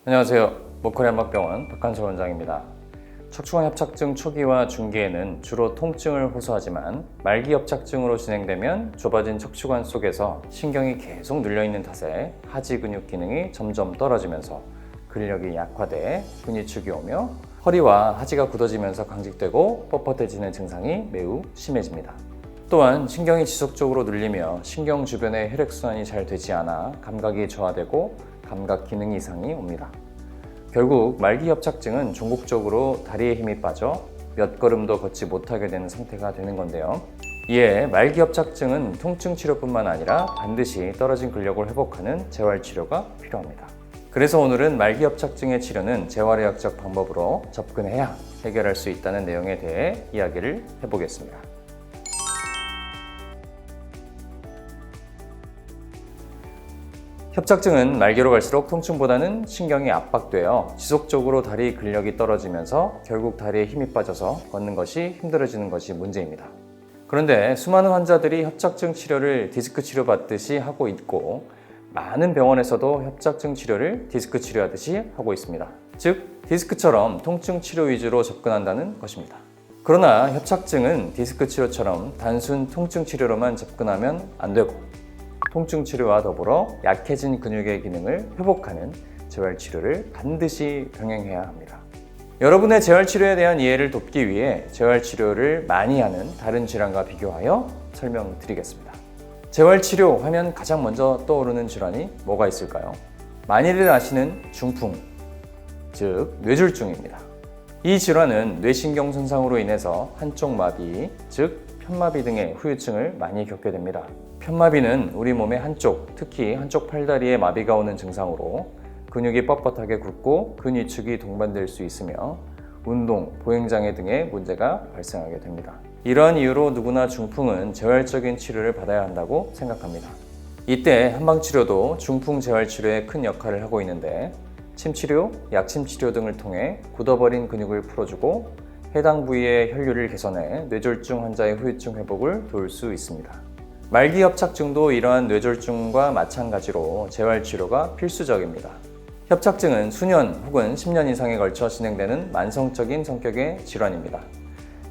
안녕하세요. 모코리 한방병원 박한솔 원장입니다. 척추관 협착증 초기와 중기에는 주로 통증을 호소하지만 말기 협착증으로 진행되면 좁아진 척추관 속에서 신경이 계속 눌려있는 탓에 하지 근육 기능이 점점 떨어지면서 근력이 약화돼 근위축이 오며 허리와 하지가 굳어지면서 강직되고 뻣뻣해지는 증상이 매우 심해집니다. 또한 신경이 지속적으로 눌리며 신경 주변의 혈액순환이 잘 되지 않아 감각이 저하되고 감각 기능 이상이 옵니다. 결국 말기 협착증은 종국적으로 다리에 힘이 빠져 몇 걸음도 걷지 못하게 되는 상태가 되는 건데요. 이에 말기 협착증은 통증 치료뿐만 아니라 반드시 떨어진 근력을 회복하는 재활 치료가 필요합니다. 그래서 오늘은 말기 협착증의 치료는 재활의학적 방법으로 접근해야 해결할 수 있다는 내용에 대해 이야기를 해보겠습니다. 협착증은 말기로 갈수록 통증보다는 신경이 압박되어 지속적으로 다리 근력이 떨어지면서 결국 다리에 힘이 빠져서 걷는 것이 힘들어지는 것이 문제입니다. 그런데 수많은 환자들이 협착증 치료를 디스크 치료 받듯이 하고 있고 많은 병원에서도 협착증 치료를 디스크 치료하듯이 하고 있습니다. 즉, 디스크처럼 통증 치료 위주로 접근한다는 것입니다. 그러나 협착증은 디스크 치료처럼 단순 통증 치료로만 접근하면 안 되고 통증 치료와 더불어 약해진 근육의 기능을 회복하는 재활 치료를 반드시 병행해야 합니다. 여러분의 재활 치료에 대한 이해를 돕기 위해 재활 치료를 많이 하는 다른 질환과 비교하여 설명드리겠습니다. 재활 치료 하면 가장 먼저 떠오르는 질환이 뭐가 있을까요? 많이들 아시는 중풍, 즉 뇌졸중입니다. 이 질환은 뇌신경 손상으로 인해서 한쪽 마비, 즉 편마비 등의 후유증을 많이 겪게 됩니다. 편마비는 우리 몸의 한쪽, 특히 한쪽 팔다리에 마비가 오는 증상으로 근육이 뻣뻣하게 굳고 근위축이 동반될 수 있으며 운동, 보행장애 등의 문제가 발생하게 됩니다. 이러한 이유로 누구나 중풍은 재활적인 치료를 받아야 한다고 생각합니다. 이때 한방치료도 중풍 재활치료에 큰 역할을 하고 있는데 침치료, 약침치료 등을 통해 굳어버린 근육을 풀어주고 해당 부위의 혈류를 개선해 뇌졸중 환자의 후유증 회복을 도울 수 있습니다. 말기 협착증도 이러한 뇌졸중과 마찬가지로 재활치료가 필수적입니다. 협착증은 수년 혹은 10년 이상에 걸쳐 진행되는 만성적인 성격의 질환입니다.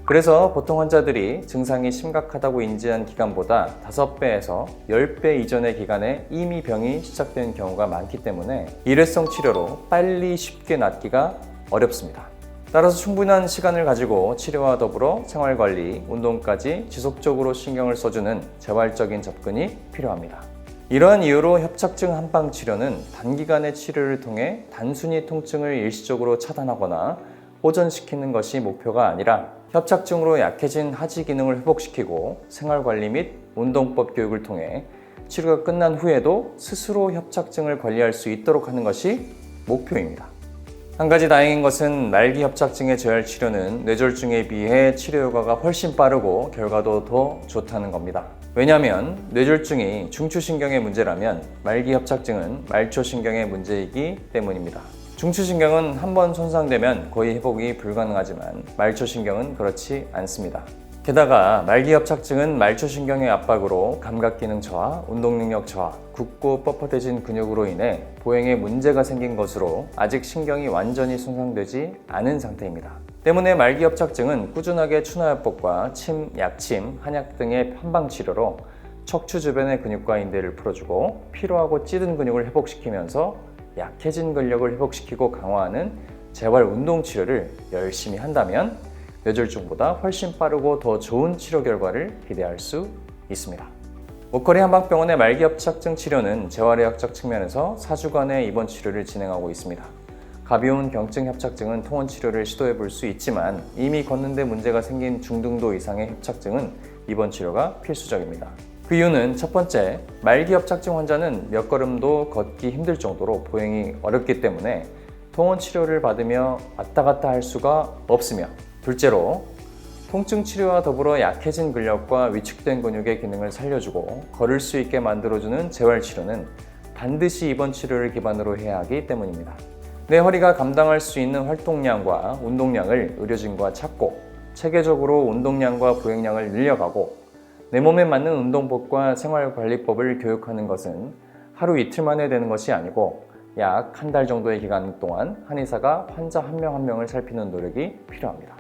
그래서 보통 환자들이 증상이 심각하다고 인지한 기간보다 5배에서 10배 이전의 기간에 이미 병이 시작된 경우가 많기 때문에 일회성 치료로 빨리 쉽게 낫기가 어렵습니다. 따라서 충분한 시간을 가지고 치료와 더불어 생활관리, 운동까지 지속적으로 신경을 써주는 재활적인 접근이 필요합니다. 이러한 이유로 협착증 한방치료는 단기간의 치료를 통해 단순히 통증을 일시적으로 차단하거나 호전시키는 것이 목표가 아니라 협착증으로 약해진 하지 기능을 회복시키고 생활관리 및 운동법 교육을 통해 치료가 끝난 후에도 스스로 협착증을 관리할 수 있도록 하는 것이 목표입니다. 한 가지 다행인 것은 말기 협착증의 재활 치료는 뇌졸중에 비해 치료 효과가 훨씬 빠르고 결과도 더 좋다는 겁니다. 왜냐하면 뇌졸중이 중추신경의 문제라면 말기 협착증은 말초신경의 문제이기 때문입니다. 중추신경은 한번 손상되면 거의 회복이 불가능하지만 말초신경은 그렇지 않습니다. 게다가 말기 협착증은 말초신경의 압박으로 감각기능 저하, 운동능력 저하, 굳고 뻣뻣해진 근육으로 인해 보행에 문제가 생긴 것으로 아직 신경이 완전히 손상되지 않은 상태입니다. 때문에 말기 협착증은 꾸준하게 추나요법과 침, 약침, 한약 등의 한방치료로 척추 주변의 근육과 인대를 풀어주고 피로하고 찌든 근육을 회복시키면서 약해진 근력을 회복시키고 강화하는 재활 운동 치료를 열심히 한다면 뇌졸중보다 훨씬 빠르고 더 좋은 치료 결과를 기대할 수 있습니다. 모코리 한방병원의 말기 협착증 치료는 재활의학적 측면에서 4주간의 입원 치료를 진행하고 있습니다. 가벼운 경증 협착증은 통원 치료를 시도해 볼 수 있지만 이미 걷는데 문제가 생긴 중등도 이상의 협착증은 입원 치료가 필수적입니다. 그 이유는 첫 번째, 말기 협착증 환자는 몇 걸음도 걷기 힘들 정도로 보행이 어렵기 때문에 통원 치료를 받으며 왔다 갔다 할 수가 없으며 둘째로, 통증 치료와 더불어 약해진 근력과 위축된 근육의 기능을 살려주고 걸을 수 있게 만들어주는 재활 치료는 반드시 입원 치료를 기반으로 해야 하기 때문입니다. 내 허리가 감당할 수 있는 활동량과 운동량을 의료진과 찾고 체계적으로 운동량과 보행량을 늘려가고 내 몸에 맞는 운동법과 생활관리법을 교육하는 것은 하루 이틀 만에 되는 것이 아니고 약 한 달 정도의 기간 동안 한의사가 환자 한 명 한 명을 살피는 노력이 필요합니다.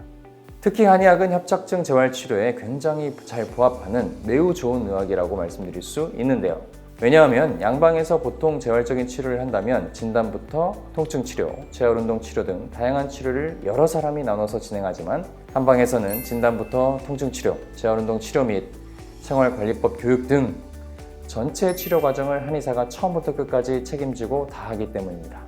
특히 한의학은 협착증 재활치료에 굉장히 잘 부합하는 매우 좋은 의학이라고 말씀드릴 수 있는데요. 왜냐하면 양방에서 보통 재활적인 치료를 한다면 진단부터 통증 치료, 재활운동 치료 등 다양한 치료를 여러 사람이 나눠서 진행하지만 한방에서는 진단부터 통증 치료, 재활운동 치료 및 생활관리법 교육 등 전체 치료 과정을 한의사가 처음부터 끝까지 책임지고 다 하기 때문입니다.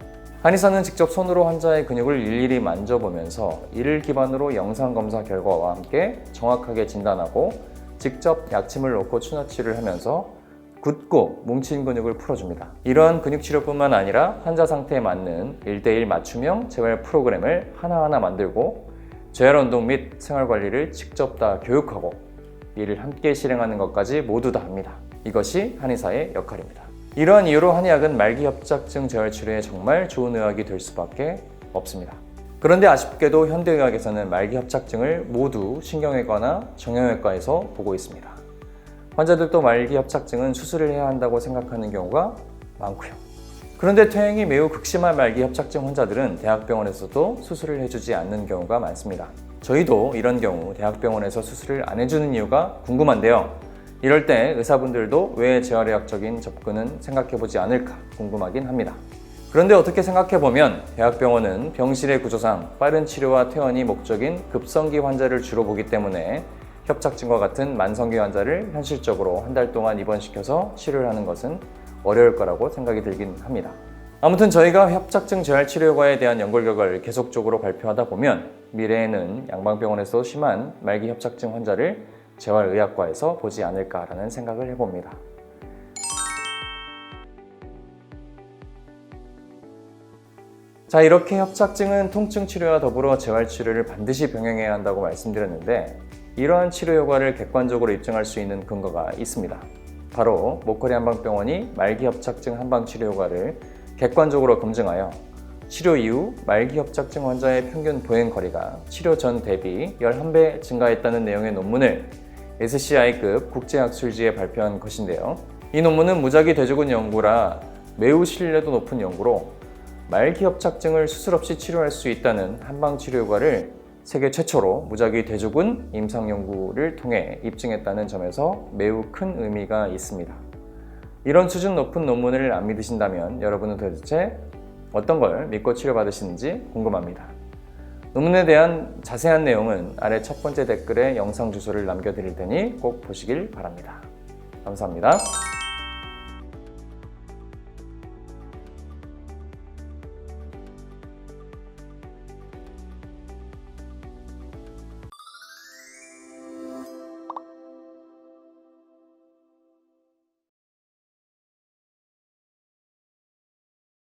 한의사는 직접 손으로 환자의 근육을 일일이 만져보면서 이를 기반으로 영상검사 결과와 함께 정확하게 진단하고 직접 약침을 놓고 추나치를 하면서 굳고 뭉친 근육을 풀어줍니다. 이러한 근육치료뿐만 아니라 환자 상태에 맞는 1:1 맞춤형 재활 프로그램을 하나하나 만들고 재활운동 및 생활관리를 직접 다 교육하고 이를 함께 실행하는 것까지 모두 다 합니다. 이것이 한의사의 역할입니다. 이러한 이유로 한의학은 말기협착증 재활치료에 정말 좋은 의학이 될 수밖에 없습니다. 그런데 아쉽게도 현대의학에서는 말기협착증을 모두 신경외과나 정형외과에서 보고 있습니다. 환자들도 말기협착증은 수술을 해야 한다고 생각하는 경우가 많고요. 그런데 퇴행이 매우 극심한 말기협착증 환자들은 대학병원에서도 수술을 해주지 않는 경우가 많습니다. 저희도 이런 경우 대학병원에서 수술을 안 해주는 이유가 궁금한데요. 이럴 때 의사분들도 왜 재활의학적인 접근은 생각해보지 않을까 궁금하긴 합니다. 그런데 어떻게 생각해보면 대학병원은 병실의 구조상 빠른 치료와 퇴원이 목적인 급성기 환자를 주로 보기 때문에 협착증과 같은 만성기 환자를 현실적으로 한 달 동안 입원시켜서 치료를 하는 것은 어려울 거라고 생각이 들긴 합니다. 아무튼 저희가 협착증 재활치료과에 대한 연구 결과를 계속적으로 발표하다 보면 미래에는 양방병원에서 심한 말기 협착증 환자를 재활의학과에서 보지 않을까라는 생각을 해봅니다. 자, 이렇게 협착증은 통증 치료와 더불어 재활 치료를 반드시 병행해야 한다고 말씀드렸는데 이러한 치료 효과를 객관적으로 입증할 수 있는 근거가 있습니다. 바로 목걸이 한방병원이 말기 협착증 한방 치료 효과를 객관적으로 검증하여 치료 이후 말기 협착증 환자의 평균 보행 거리가 치료 전 대비 11배 증가했다는 내용의 논문을 SCI급 국제학술지에 발표한 것인데요. 이 논문은 무작위 대조군 연구라 매우 신뢰도 높은 연구로 말기 협착증을 수술 없이 치료할 수 있다는 한방치료 효과를 세계 최초로 무작위 대조군 임상 연구를 통해 입증했다는 점에서 매우 큰 의미가 있습니다. 이런 수준 높은 논문을 안 믿으신다면 여러분은 도대체 어떤 걸 믿고 치료받으시는지 궁금합니다. 논문에 대한 자세한 내용은 아래 첫 번째 댓글에 영상 주소를 남겨드릴 테니 꼭 보시길 바랍니다. 감사합니다.